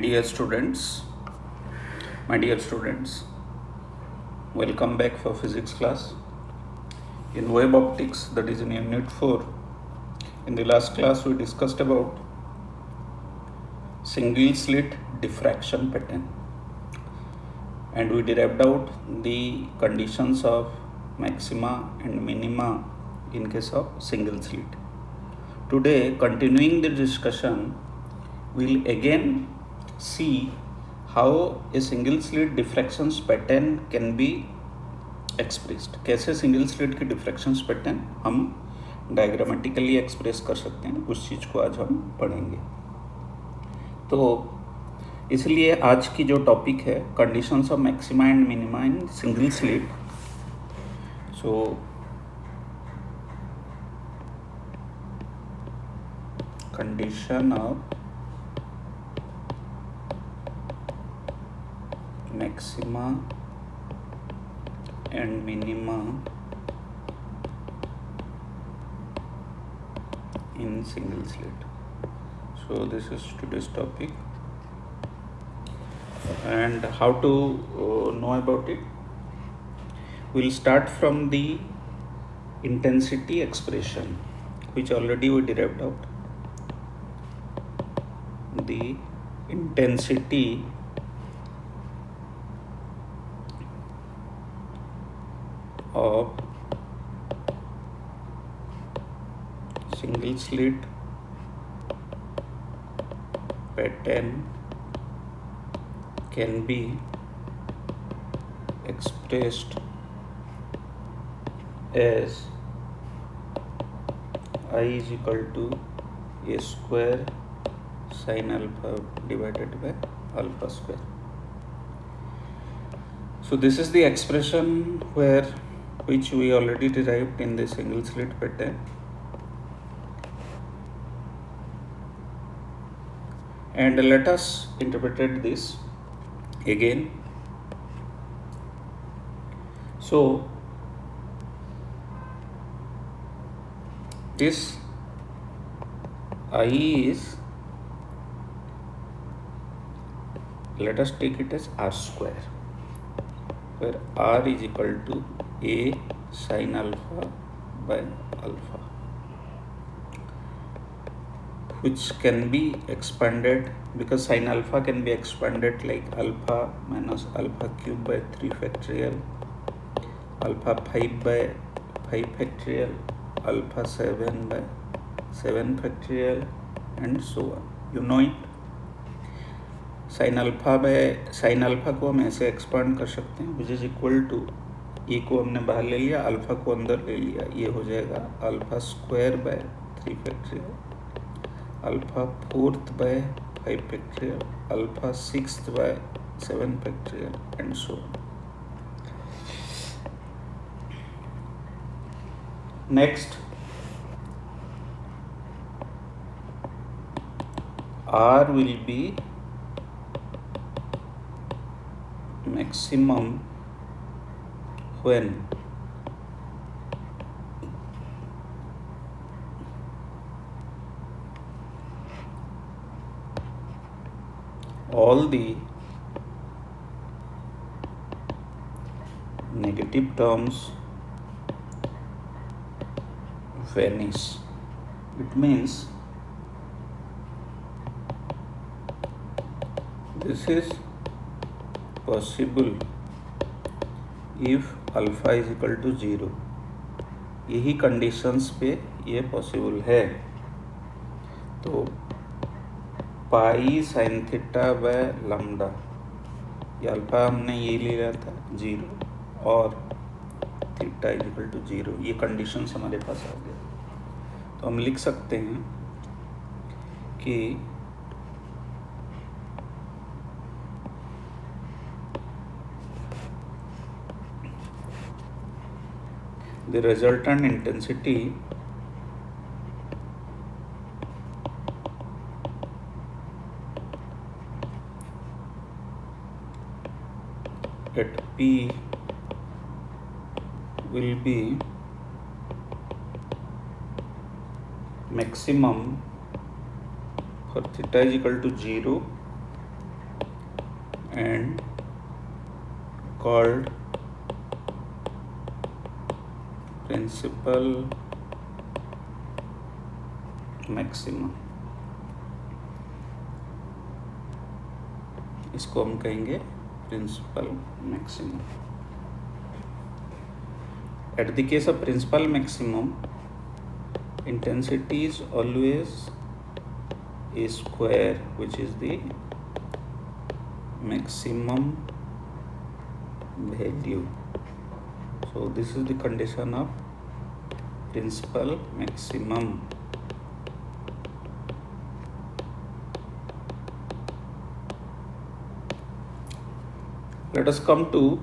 Dear students, my dear students, welcome back for physics class. In wave optics, that is in unit 4, in the last class we discussed about single slit diffraction pattern and we derived out the conditions of maxima and minima in case of single slit. Today, continuing the discussion, we'll again see how a single slit diffraction pattern can be expressed. कैसे single slit की diffraction pattern हम diagrammatically express कर सकते हैं, उस चीज़ को आज हम पढ़ेंगे। तो इसलिए आज की जो टॉपिक है conditions of maxima and minima in single slit. So condition of maxima and minima in single slit. So this is today's topic, and how to know about it. We'll start from the intensity expression, which already we derived out. The intensity of single slit pattern can be expressed as I is equal to a square sin alpha divided by alpha square. So this is the expression which we already derived in the single slit pattern, and let us interpret this again. So this I is, let us take it as r square, where r is equal to a sin alpha by alpha, which can be expanded because sin alpha can be expanded like alpha minus alpha cube by 3 factorial, alpha 5 by 5 factorial, alpha 7 by 7 factorial, and so on. You know it. Sine alpha को हम ऐसे expand कर सकते हैं, which is equal to ए को हमने बाहर ले लिया, अल्फा को अंदर ले लिया, ये हो जाएगा alpha square by 3 factorial, alpha 4th by 5 factorial, alpha 6th by 7 factorial, and so on. Next, R will be maximum when all the negative terms vanish. It means this is possible if alpha is equal to 0. यही conditions पे ये possible है. तो pi sine theta by lambda, ये alpha हमने ये ले लिया था 0 और थीटा इज इक्वल टू 0, ये कंडीशंस हमारे पास आ गए. तो हम लिख सकते हैं कि the resultant intensity at P will be maximum for theta is equal to 0 and called principal maxima. इसको हम कहेंगे principal maximum. At the case of principal maximum, intensity is always a square, which is the maximum value. So this is the condition of principal maximum. Let us come to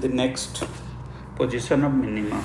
the next position of minima.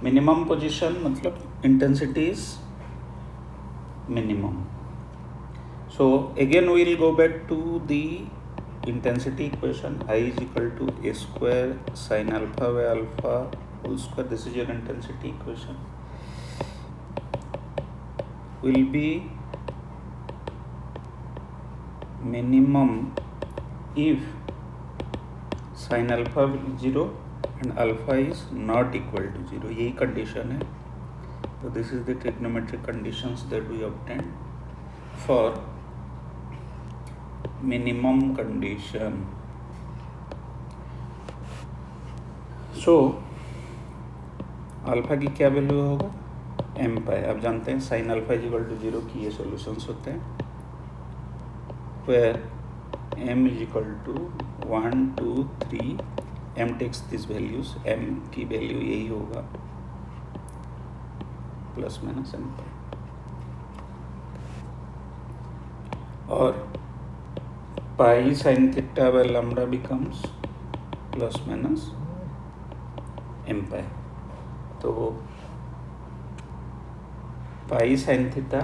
Minimum position मतलब intensity is minimum. So again we will go back to the intensity equation. I is equal to a square sin alpha by alpha whole square. This is your intensity equation. Will be minimum if sin alpha will 0 and alpha is not equal to 0. यही condition है. So this is the trigonometric conditions that we obtained for minimum condition. So alpha की क्या value होगा m पाई. आप जानते हैं sine alpha is equal to 0 की ये सॉल्यूशंस होते हैं where m is equal to 1 2 3. m takes these values. m की वैल्यू यही होगा प्लस माइनस m पाई. और पाई sine theta by lambda becomes plus minus m पाई. तो pi sine theta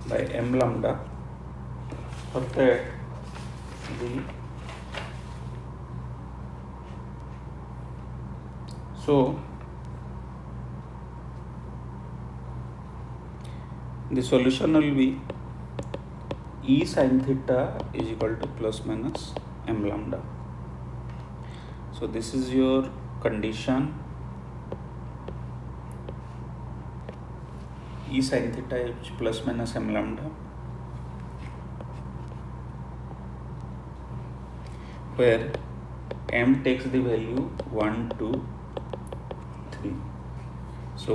bye m lambda for that the solution will be e sin theta is equal to plus minus m lambda. So this is your condition. E sin theta is plus minus m lambda, where m takes the value 1 2 3. So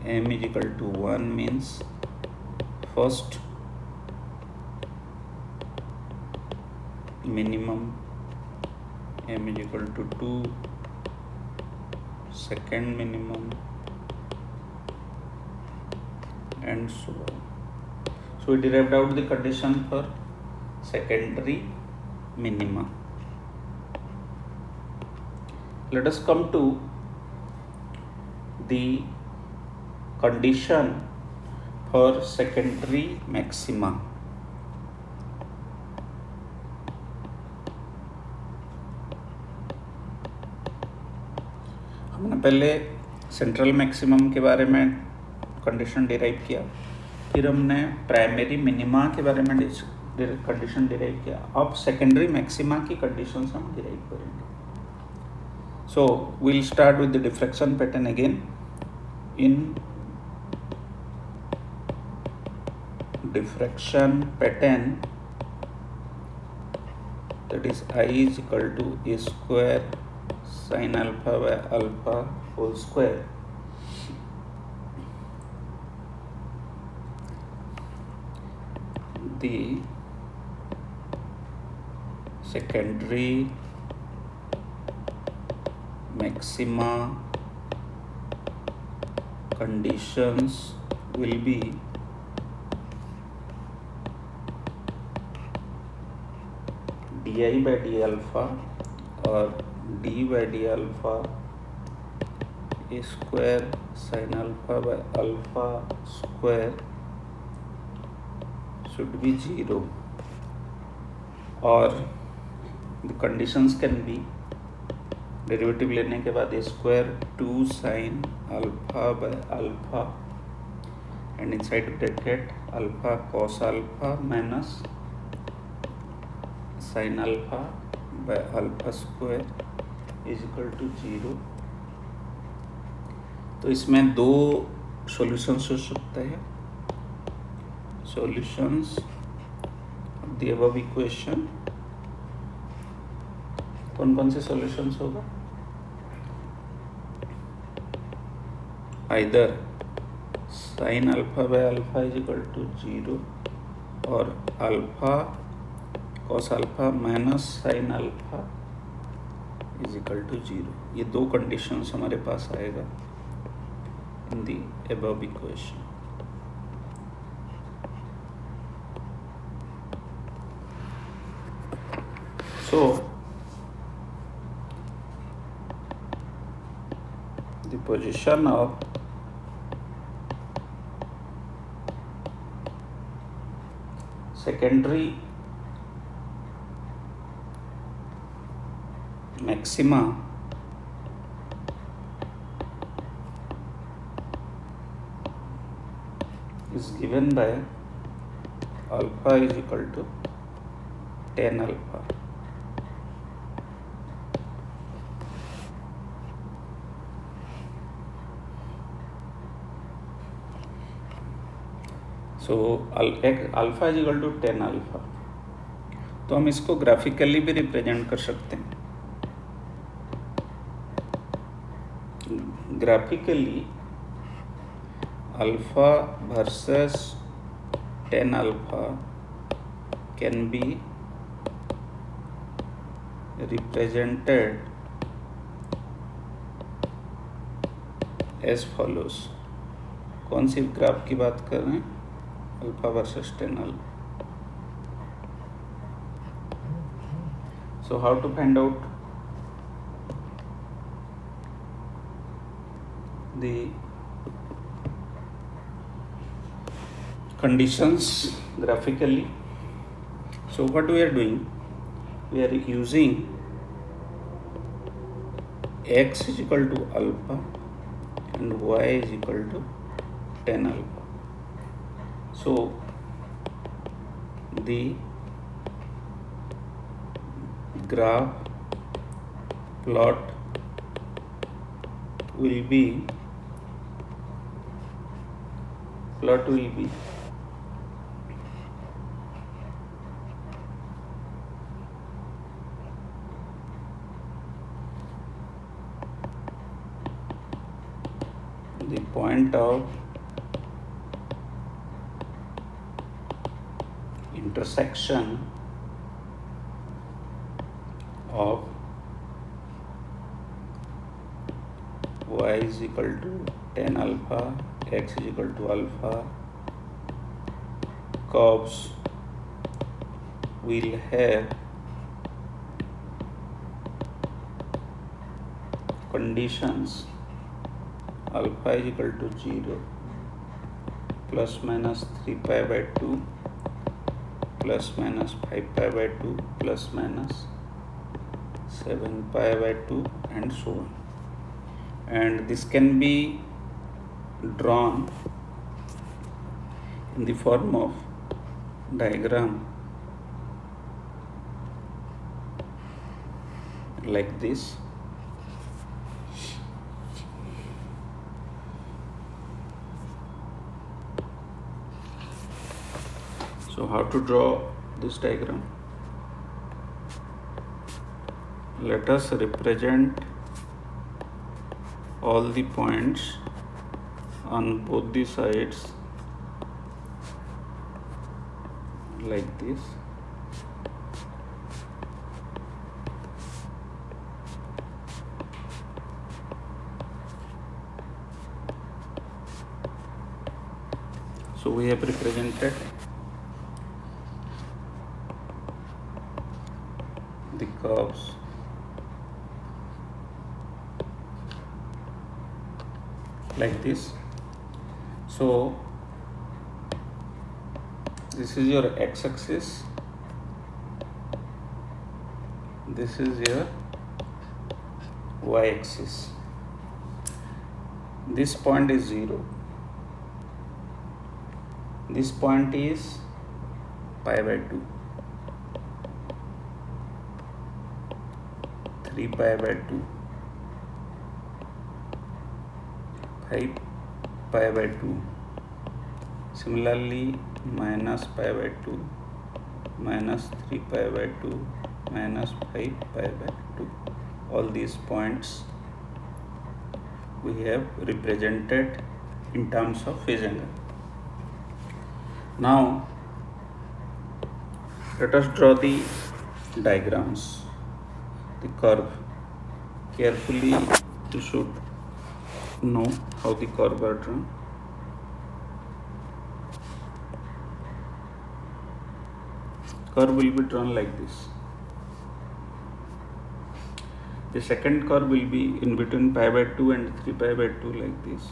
m is equal to 1 means first minimum, m is equal to 2, second minimum, and so on. So we derived out the condition for secondary minima. Let us come to the condition for secondary maxima. हमने पहले central maximum के बारे में condition derive किया, फिर हमने primary minima के बारे में कंडीशन डिराइव किया. अब सेकेंडरी मैक्सिमा की कंडीशंस हम डिराइव करेंगे. So we'll start with the diffraction pattern again. In diffraction pattern, that is I is equal to a square sin alpha by alpha whole square. The secondary maxima conditions will be di by d alpha or d by d alpha a square sin alpha by alpha square should be 0. और the conditions can be derivative लेने के बाद a square 2 sin alpha by alpha and inside bracket alpha cos alpha minus sin alpha by alpha square is equal to 0। तो इसमें दो solutions हो सकते हैं। Solutions of the above equation, कौन कौन से सॉल्यूशंस होगा? Either sin alpha by alpha is equal to 0 और alpha cos alpha minus sin alpha is equal to 0। ये दो कंडीशंस हमारे पास आएगा इन दी above equation। So the position of secondary maxima is given by alpha is equal to tan alpha। So alpha is equal to tan alpha, तो हम इसको graphically भी represent कर सकते हैं। Graphically alpha versus tan alpha can be represented as follows. कौन सी graph की बात कर रहे हैं? Alpha versus tan alpha. So how to find out the conditions graphically? So what we are doing, we are using x is equal to alpha and y is equal to tan alpha. So the graph plot will be the point of intersection of y is equal to tan alpha, x is equal to alpha curves will have conditions alpha is equal to 0 plus minus 3 pi by 2 plus minus 5 pi by 2 plus minus 7 pi by 2 and so on. And this can be drawn in the form of diagram like this. So how to draw this diagram? Let us represent all the points on both the sides like this. So we have represented the curves like this. So this is your x-axis this is your y-axis. This point is 0. This point is pi by 2. 3 pi by 2. 5 pi by 2. Similarly, minus pi by 2, minus 3 pi by 2, minus 5 pi by 2. All these points we have represented in terms of phase angle. Now, let us draw the diagrams, the curve. Carefully, you should know how the curve are drawn. Curve will be drawn like this. The second curve will be in between pi by 2 and 3 pi by 2 like this.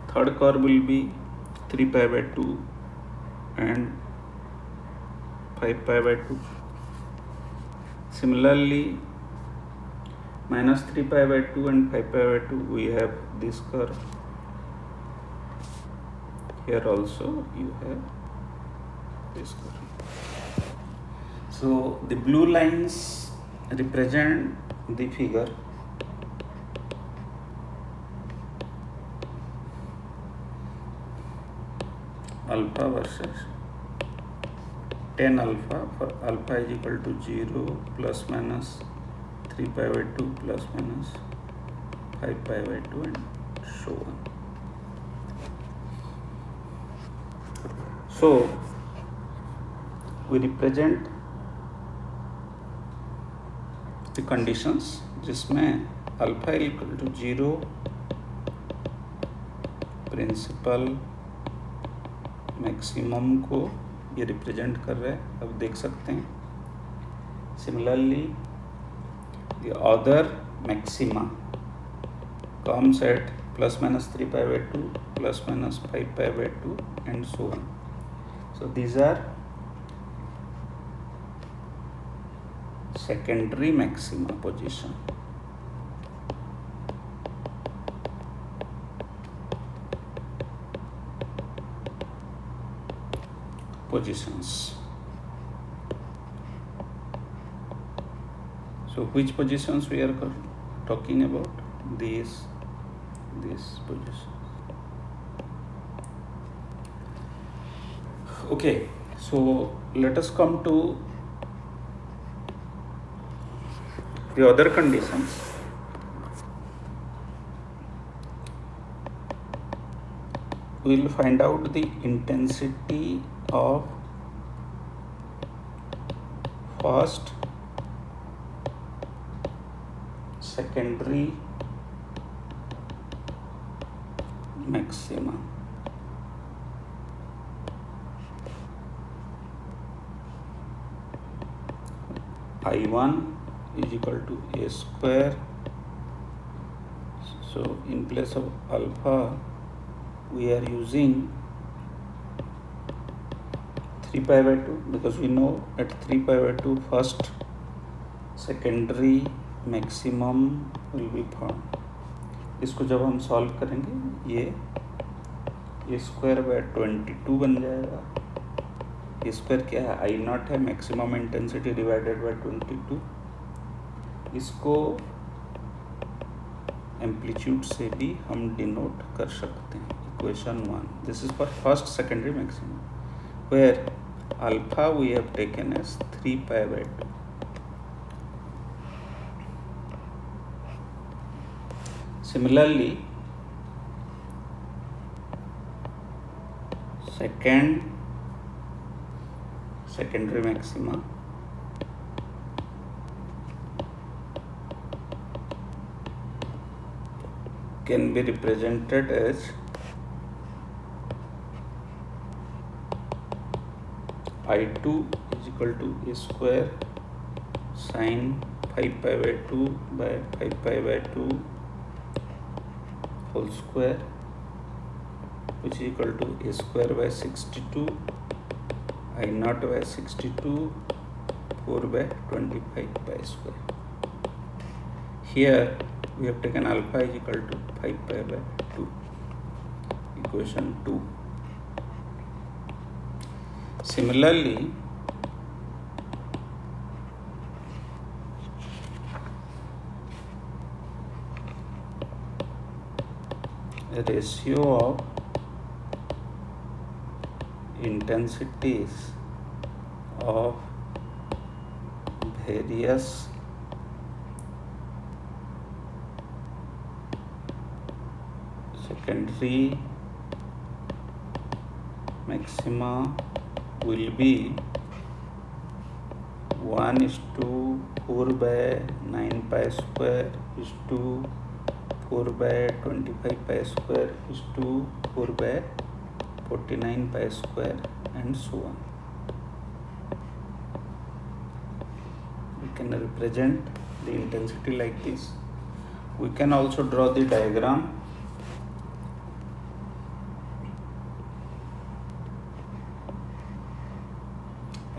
Third curve will be 3 pi by 2 and 5 pi by 2. Similarly, minus 3 pi by 2 and 5 pi by 2, we have this curve. Here also you have this curve. So the blue lines represent the figure. Alpha versus tan alpha, for alpha is equal to 0 plus minus 3 pi by 2 plus minus 5 pi by 2 and so on. So we represent the conditions जिसमें alpha equal to 0 principal maximum को ये represent कर रहा है, अब देख सकते हैं. Similarly the other maxima comes at plus minus 3 pi by 2 plus minus 5 pi by 2 and so on. So these are secondary maxima position. Positions. So which positions we are talking about? These positions. Okay, so let us come to the other conditions. We will find out the intensity of first, secondary maxima. I1 is equal to A square. So in place of alpha, we are using 3 pi by 2 because we know at 3 pi by 2 first secondary maximum will be found. इसको जब हम solve करेंगे ये square by 22 बन जाएगा. ये square क्या है? आई नॉट है, मैक्सिमम इंटेंसिटी डिवाइडेड बाय 22. इसको एम्पलीट्यूड से भी हम डिनोट कर सकते हैं. Equation 1, this is for first secondary maximum where alpha we have taken as 3 pi by 2. Similarly, secondary maxima can be represented as I2 is equal to A square sin 5 pi by 2 by 5 pi by 2 whole square, which is equal to A square by 62 I0/62 4/25 pi square. Here we have taken alpha is equal to 5 pi by 2, equation 2. Similarly, a ratio of intensities of various secondary maxima will be 1:4/9 pi square is to 4/25 pi square is to 4/49 pi square, and so on. We can represent the intensity like this. We can also draw the diagram.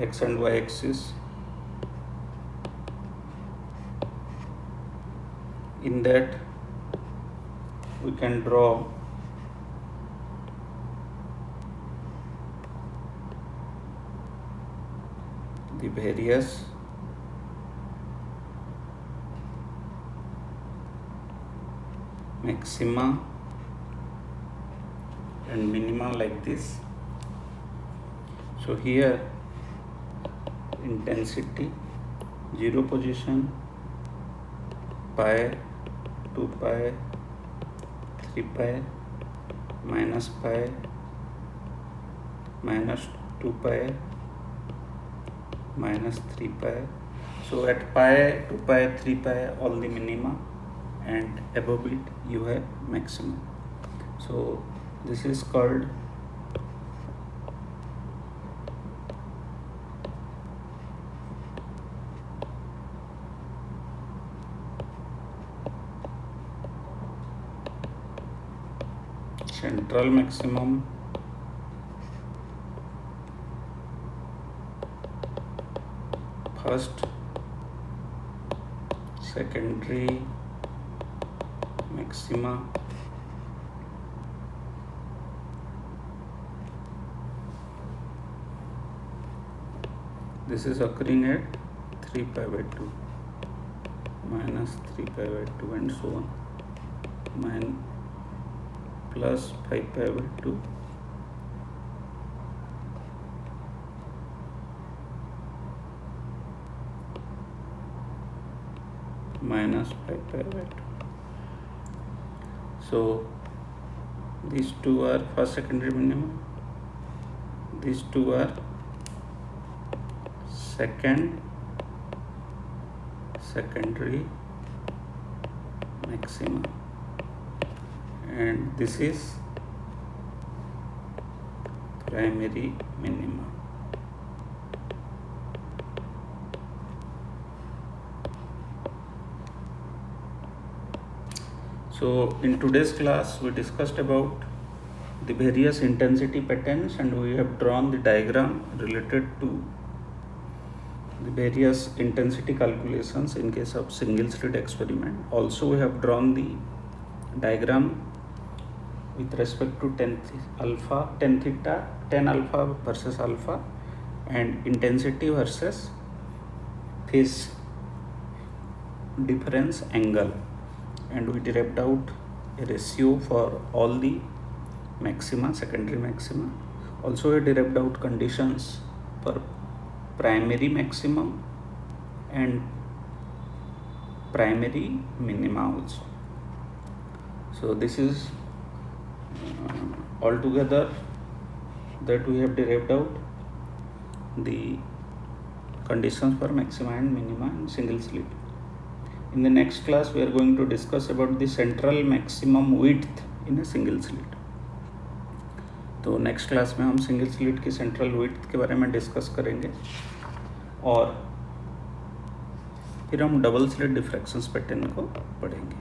X and y axis. In that we can draw the various maxima and minima like this. So here intensity 0 position, pi, 2 pi, 3 pi, minus pi, minus 2 pi, minus 3 pi. So at pi, 2 pi, 3 pi all the minima, and above it you have maximum. So this is called central maximum, first, secondary maxima, this is occurring at 3 pi by 2, minus 3 pi by 2, and so on, plus 5 pi by 2, minus 5 pi by 2. So these two are first secondary minimum, these two are secondary maxima, and this is primary minima. So in today's class we discussed about the various intensity patterns, and we have drawn the diagram related to the various intensity calculations in case of single slit experiment. Also we have drawn the diagram with respect to tan alpha versus alpha, and intensity versus phase difference angle, and we derived out a ratio for all the maxima, secondary maxima. Also we derived out conditions for primary maximum and primary minima also. So this is altogether that we have derived out the conditions for maxima and minima in single slit. In the next class we are going to discuss about the central maximum width in a single slit. तो next class में हम single slit की central width के बारे में discuss करेंगे, और फिर हम डबल स्लिट डिफ्रैक्शंस पैटर्न को पढ़ेंगे.